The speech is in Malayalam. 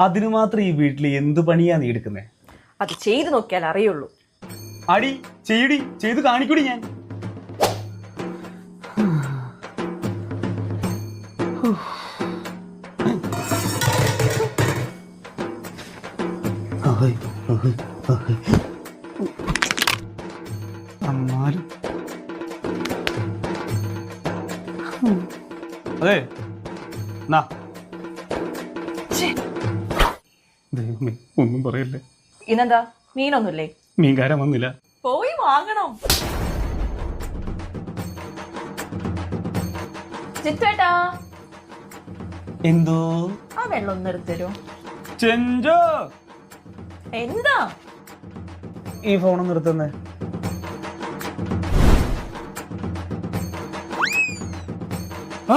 അതിനു മാത്രം ഈ വീട്ടിൽ എന്ത് പണിയാ നീ എടുക്കുന്നേ? അത് ചെയ്തു നോക്കിയാൽ അറിയുള്ളൂ. അടി ചെയ്യടി, ചെയ്ത് കാണിക്കൂടി ഞാൻ. അമ്മാരും അതെ നാ ദൈവമേ, ഒന്നും പറയല്ലേ. ഇന്നെന്താ മീനൊന്നുമില്ലേ? മീൻകാരൻ വന്നില്ല. പോയി വാങ്ങണം. ചിത്തേട്ടാ, എന്തോ ആ വെള്ളം ഒന്ന് എടുത്തരോ. ചെഞ്ചോ, എന്താ ഈ ഫോൺ നിർത്തുന്നേ? ആ